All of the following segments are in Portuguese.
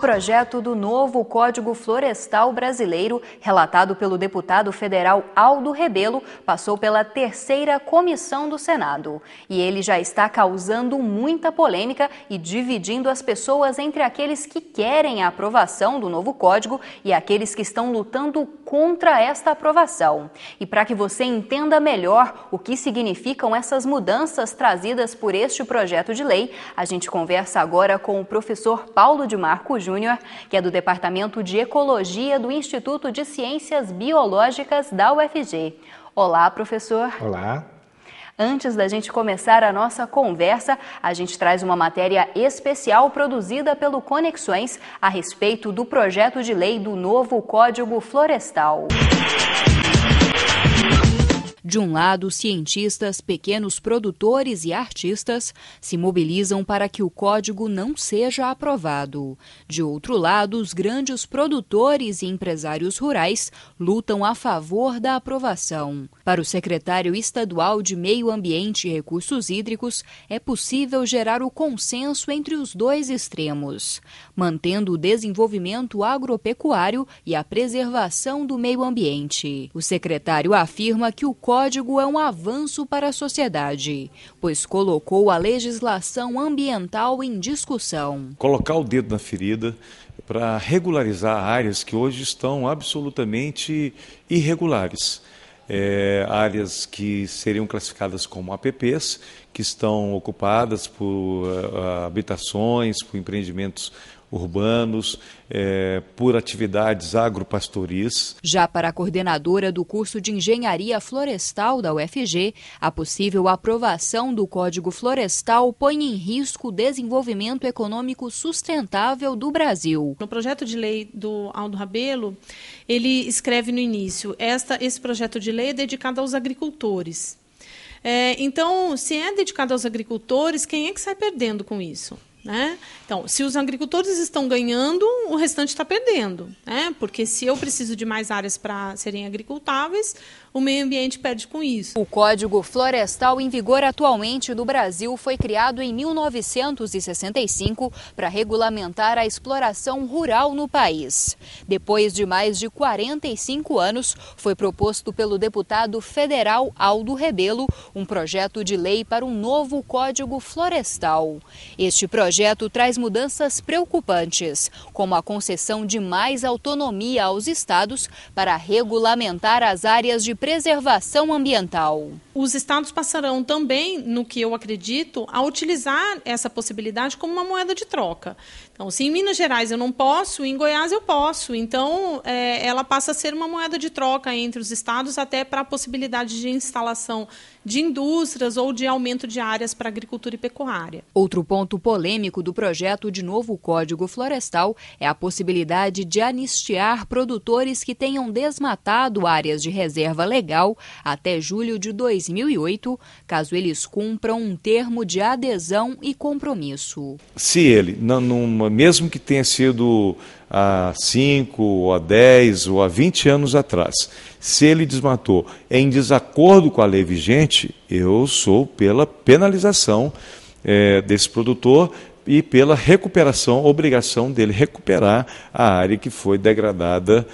projeto do novo Código Florestal Brasileiro, relatado pelo deputado federal Aldo Rebelo, passou pela terceira comissão do Senado. E ele já está causando muita polêmica e dividindo as pessoas entre aqueles que querem a aprovação do novo código e aqueles que estão lutando contra esta aprovação. E para que você entenda melhor o que significam essas mudanças trazidas por este projeto de lei, a gente conversa agora com o professor Paulo de Marco Júnior, que é do Departamento de Ecologia do Instituto de Ciências Biológicas da UFG. Olá, professor. Olá. Antes da gente começar a nossa conversa, a gente traz uma matéria especial produzida pelo Conexões a respeito do projeto de lei do novo Código Florestal. De um lado, cientistas, pequenos produtores e artistas se mobilizam para que o código não seja aprovado. De outro lado, os grandes produtores e empresários rurais lutam a favor da aprovação. Para o secretário estadual de Meio Ambiente e Recursos Hídricos, é possível gerar o consenso entre os dois extremos, mantendo o desenvolvimento agropecuário e a preservação do meio ambiente. O secretário afirma que o código é um avanço para a sociedade, pois colocou a legislação ambiental em discussão. Colocar o dedo na ferida para regularizar áreas que hoje estão absolutamente irregulares. Áreas que seriam classificadas como APPs, que estão ocupadas por habitações, por empreendimentos urbanos, por atividades agropastoris. Já para a coordenadora do curso de Engenharia Florestal da UFG, a possível aprovação do Código Florestal põe em risco o desenvolvimento econômico sustentável do Brasil. No projeto de lei do Aldo Rebelo, ele escreve no início, esse projeto de lei é dedicado aos agricultores. Então, se é dedicado aos agricultores, quem é que sai perdendo com isso? Né? Então, se os agricultores estão ganhando, o restante está perdendo, né? Porque se eu preciso de mais áreas para serem agricultáveis, o meio ambiente perde com isso. O Código Florestal em vigor atualmente no Brasil foi criado em 1965 para regulamentar a exploração rural no país. Depois de mais de 45 anos, foi proposto pelo deputado federal Aldo Rebelo um projeto de lei para um novo Código Florestal. Este projeto traz mudanças preocupantes, como a concessão de mais autonomia aos estados para regulamentar as áreas de preservação ambiental. Os estados passarão também, no que eu acredito, a utilizar essa possibilidade como uma moeda de troca. Então, se em Minas Gerais eu não posso, em Goiás eu posso. Então, ela passa a ser uma moeda de troca entre os estados, até para a possibilidade de instalação de indústrias ou de aumento de áreas para agricultura e pecuária. Outro ponto polêmico do projeto de novo Código Florestal é a possibilidade de anistiar produtores que tenham desmatado áreas de reserva legal até julho de 2008, caso eles cumpram um termo de adesão e compromisso. Se ele, mesmo que tenha sido há 5, ou há 10, ou há 20 anos atrás, se ele desmatou em desacordo com a lei vigente, eu sou pela penalização desse produtor e pela recuperação, obrigação dele recuperar a área que foi degradada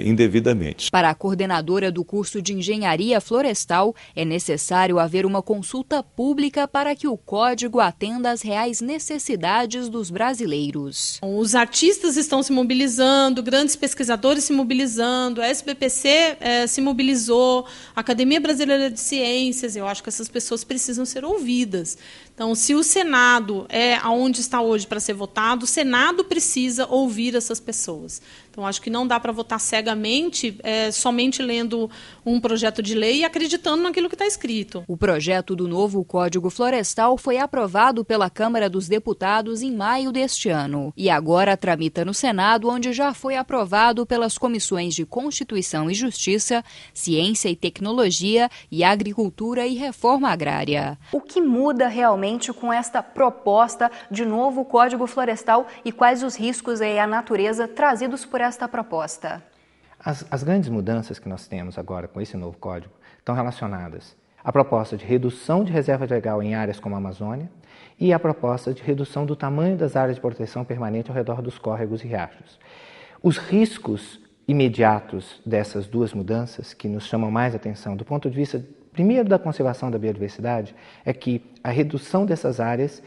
indevidamente. Para a coordenadora do curso de Engenharia Florestal, é necessário haver uma consulta pública para que o código atenda às reais necessidades dos brasileiros. Os artistas estão se mobilizando, grandes pesquisadores se mobilizando, a SBPC se mobilizou, a Academia Brasileira de Ciências, eu acho que essas pessoas precisam ser ouvidas. Então, se o Senado é aonde está hoje para ser votado, o Senado precisa ouvir essas pessoas. Então, acho que não dá para votar cegamente, somente lendo um projeto de lei e acreditando naquilo que está escrito. O projeto do novo Código Florestal foi aprovado pela Câmara dos Deputados em maio deste ano e agora tramita no Senado, onde já foi aprovado pelas comissões de Constituição e Justiça, Ciência e Tecnologia e Agricultura e Reforma Agrária. O que muda realmente com esta proposta de novo Código Florestal e quais os riscos à natureza trazidos por esta proposta? As grandes mudanças que nós temos agora com esse novo código estão relacionadas a proposta de redução de reserva legal em áreas como a Amazônia e a proposta de redução do tamanho das áreas de proteção permanente ao redor dos córregos e riachos. Os riscos imediatos dessas duas mudanças, que nos chamam mais atenção do ponto de vista, primeiro, da conservação da biodiversidade, é que a redução dessas áreas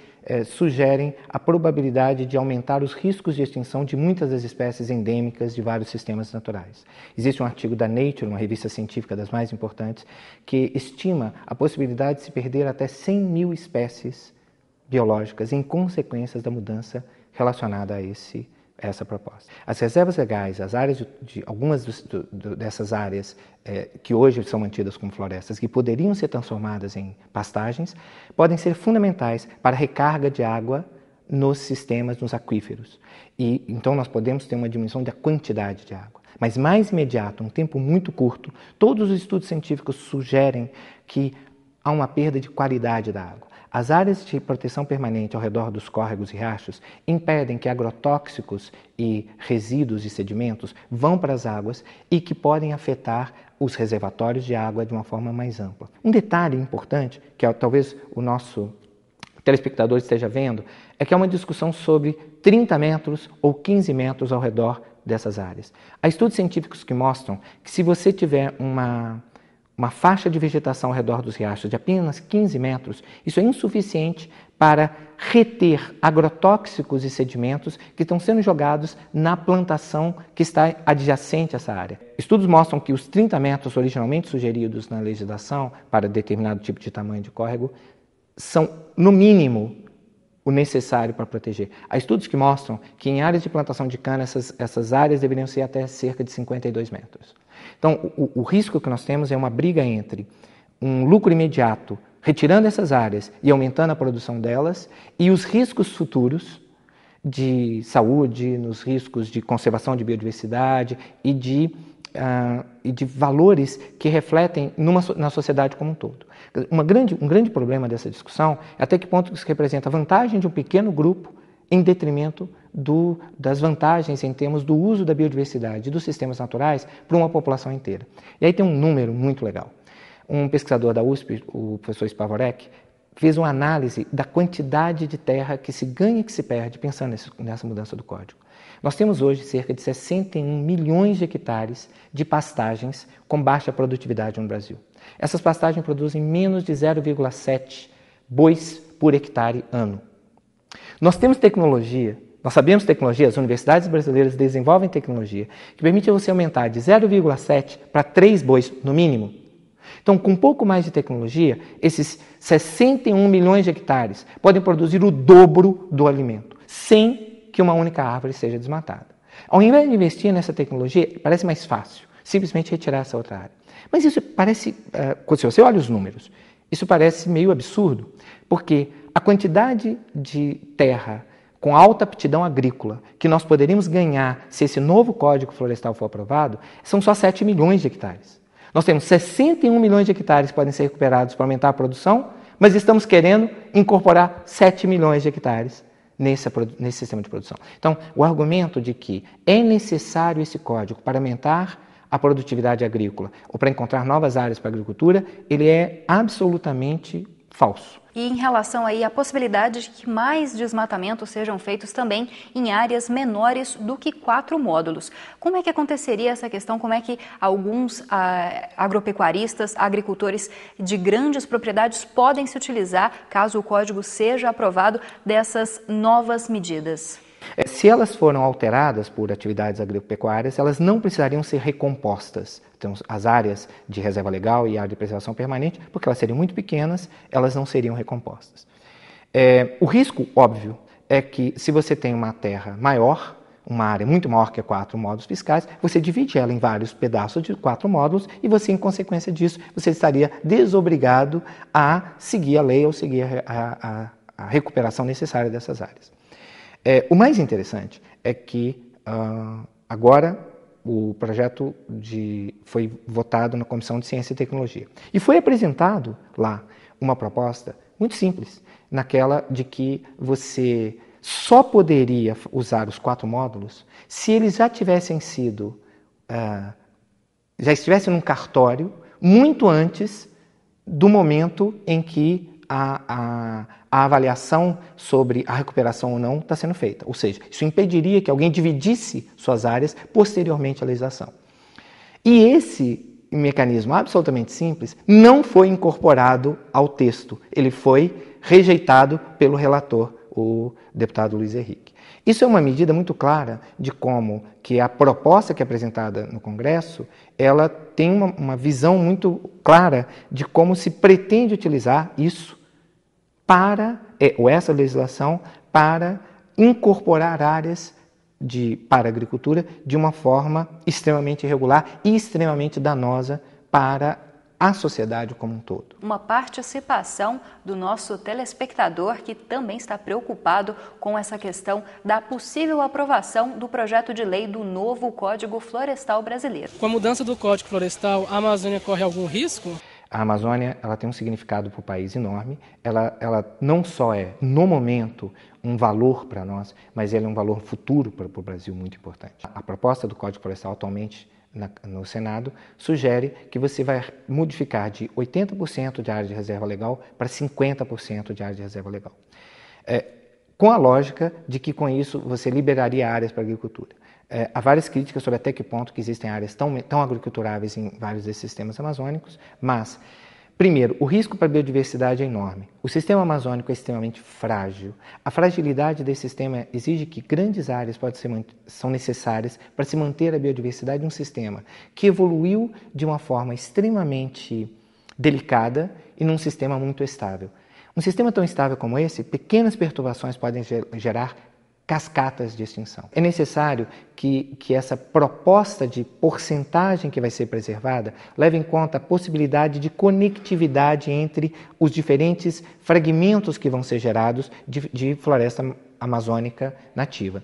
sugerem a probabilidade de aumentar os riscos de extinção de muitas das espécies endêmicas de vários sistemas naturais. Existe um artigo da Nature, uma revista científica das mais importantes, que estima a possibilidade de se perder até 100 mil espécies biológicas em consequências da mudança relacionada a essa proposta. As reservas legais, as áreas algumas dessas áreas que hoje são mantidas como florestas, que poderiam ser transformadas em pastagens, podem ser fundamentais para a recarga de água nos sistemas, nos aquíferos. E então nós podemos ter uma diminuição da quantidade de água. Mas mais imediato, um tempo muito curto, todos os estudos científicos sugerem que há uma perda de qualidade da água. As áreas de proteção permanente ao redor dos córregos e riachos impedem que agrotóxicos e resíduos e sedimentos vão para as águas e que podem afetar os reservatórios de água de uma forma mais ampla. Um detalhe importante, que talvez o nosso telespectador esteja vendo, é que há uma discussão sobre 30 metros ou 15 metros ao redor dessas áreas. Há estudos científicos que mostram que se você tiver uma faixa de vegetação ao redor dos riachos de apenas 15 metros, isso é insuficiente para reter agrotóxicos e sedimentos que estão sendo jogados na plantação que está adjacente a essa área. Estudos mostram que os 30 metros originalmente sugeridos na legislação para determinado tipo de tamanho de córrego são, no mínimo, o necessário para proteger. Há estudos que mostram que em áreas de plantação de cana essas áreas deveriam ser até cerca de 52 metros. Então, o risco que nós temos é uma briga entre um lucro imediato, retirando essas áreas e aumentando a produção delas, e os riscos futuros de saúde, nos riscos de conservação de biodiversidade e de valores que refletem na sociedade como um todo. Um grande problema dessa discussão é até que ponto isso representa a vantagem de um pequeno grupo em detrimento das vantagens em termos do uso da biodiversidade e dos sistemas naturais para uma população inteira. E aí tem um número muito legal. Um pesquisador da USP, o professor Spavorek, fez uma análise da quantidade de terra que se ganha e que se perde pensando nessa mudança do código. Nós temos hoje cerca de 61 milhões de hectares de pastagens com baixa produtividade no Brasil. Essas pastagens produzem menos de 0,7 bois por hectare ano. Nós temos tecnologia, nós sabemos tecnologia, as universidades brasileiras desenvolvem tecnologia que permite você aumentar de 0,7 para 3 bois no mínimo. Então, com um pouco mais de tecnologia, esses 61 milhões de hectares podem produzir o dobro do alimento, sem que uma única árvore seja desmatada. Ao invés de investir nessa tecnologia, parece mais fácil simplesmente retirar essa outra área. Mas isso parece, se você olha os números, isso parece meio absurdo, porque a quantidade de terra com alta aptidão agrícola que nós poderíamos ganhar se esse novo Código Florestal for aprovado são só 7 milhões de hectares. Nós temos 61 milhões de hectares que podem ser recuperados para aumentar a produção, mas estamos querendo incorporar 7 milhões de hectares nesse sistema de produção. Então, o argumento de que é necessário esse código para aumentar a produtividade agrícola ou para encontrar novas áreas para a agricultura, ele é absolutamente falso. E em relação aí à possibilidade de que mais desmatamentos sejam feitos também em áreas menores do que 4 módulos. Como é que aconteceria essa questão? Como é que alguns agropecuaristas, agricultores de grandes propriedades podem se utilizar, caso o código seja aprovado, dessas novas medidas? Se elas foram alteradas por atividades agropecuárias, elas não precisariam ser recompostas. Então, as áreas de reserva legal e área de preservação permanente, porque elas seriam muito pequenas, elas não seriam recompostas. O risco, óbvio, é que se você tem uma terra maior, uma área muito maior que 4 módulos fiscais, você divide ela em vários pedaços de 4 módulos e você, em consequência disso, você estaria desobrigado a seguir a lei ou seguir a recuperação necessária dessas áreas. O mais interessante é que agora o projeto foi votado na Comissão de Ciência e Tecnologia. E foi apresentado lá uma proposta muito simples, naquela de que você só poderia usar os 4 módulos se eles já tivessem já estivessem num cartório muito antes do momento em que a avaliação sobre a recuperação ou não está sendo feita. Ou seja, isso impediria que alguém dividisse suas áreas posteriormente à legislação. E esse mecanismo absolutamente simples não foi incorporado ao texto. Ele foi rejeitado pelo relator, o deputado Luiz Henrique. Isso é uma medida muito clara de como que a proposta que é apresentada no Congresso, ela tem uma visão muito clara de como se pretende utilizar isso ou essa legislação para incorporar áreas para a agricultura de uma forma extremamente irregular e extremamente danosa para a sociedade como um todo. Uma participação do nosso telespectador que também está preocupado com essa questão da possível aprovação do projeto de lei do novo Código Florestal Brasileiro. Com a mudança do Código Florestal, a Amazônia corre algum risco? A Amazônia ela tem um significado para o país enorme. Ela não só é, no momento, um valor para nós, mas ela é um valor futuro para o Brasil muito importante. A proposta do Código Florestal atualmente no Senado sugere que você vai modificar de 80% de área de reserva legal para 50% de área de reserva legal. Com a lógica de que com isso você liberaria áreas para a agricultura. Há várias críticas sobre até que ponto que existem áreas tão agriculturáveis em vários desses sistemas amazônicos, mas, primeiro, o risco para a biodiversidade é enorme. O sistema amazônico é extremamente frágil. A fragilidade desse sistema exige que grandes áreas são necessárias para se manter a biodiversidade de um sistema que evoluiu de uma forma extremamente delicada e num sistema muito estável. Um sistema tão estável como esse, pequenas perturbações podem gerar cascatas de extinção. É necessário que essa proposta de porcentagem que vai ser preservada leve em conta a possibilidade de conectividade entre os diferentes fragmentos que vão ser gerados de floresta amazônica nativa.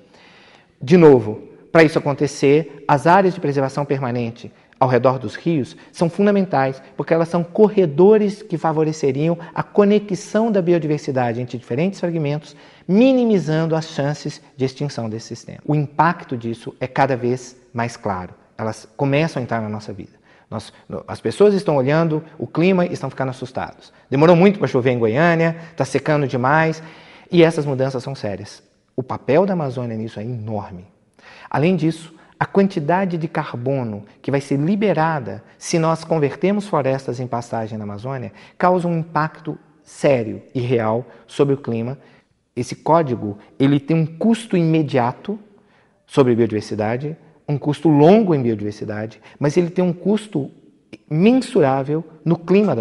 De novo, para isso acontecer, as áreas de preservação permanente ao redor dos rios são fundamentais, porque elas são corredores que favoreceriam a conexão da biodiversidade entre diferentes fragmentos, minimizando as chances de extinção desse sistema. O impacto disso é cada vez mais claro. Elas começam a entrar na nossa vida. As pessoas estão olhando o clima e estão ficando assustados. Demorou muito para chover em Goiânia, está secando demais, e essas mudanças são sérias. O papel da Amazônia nisso é enorme. Além disso, a quantidade de carbono que vai ser liberada se nós convertermos florestas em pastagem na Amazônia causa um impacto sério e real sobre o clima. Esse código ele tem um custo imediato sobre biodiversidade, um custo longo em biodiversidade, mas ele tem um custo mensurável no clima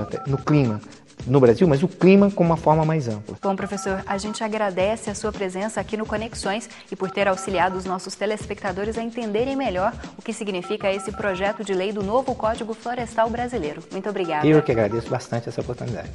no Brasil, mas o clima com uma forma mais ampla. Bom, professor, a gente agradece a sua presença aqui no Conexões e por ter auxiliado os nossos telespectadores a entenderem melhor o que significa esse projeto de lei do novo Código Florestal Brasileiro. Muito obrigada. Eu que agradeço bastante essa oportunidade.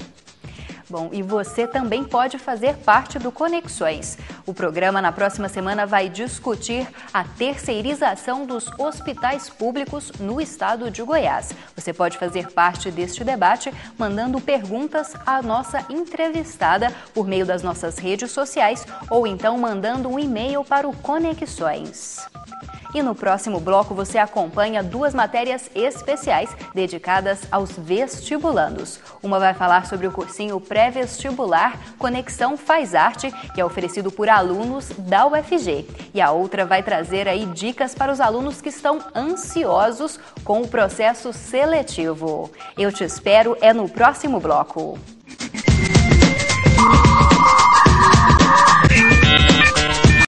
Bom, e você também pode fazer parte do Conexões. O programa na próxima semana vai discutir a terceirização dos hospitais públicos no estado de Goiás. Você pode fazer parte deste debate mandando perguntas à nossa entrevistada por meio das nossas redes sociais ou então mandando um e-mail para o Conexões. E no próximo bloco você acompanha duas matérias especiais dedicadas aos vestibulandos. Uma vai falar sobre o cursinho pré-vestibular Conexão Faz Arte, que é oferecido por alunos da UFG. E a outra vai trazer aí dicas para os alunos que estão ansiosos com o processo seletivo. Eu te espero no próximo bloco.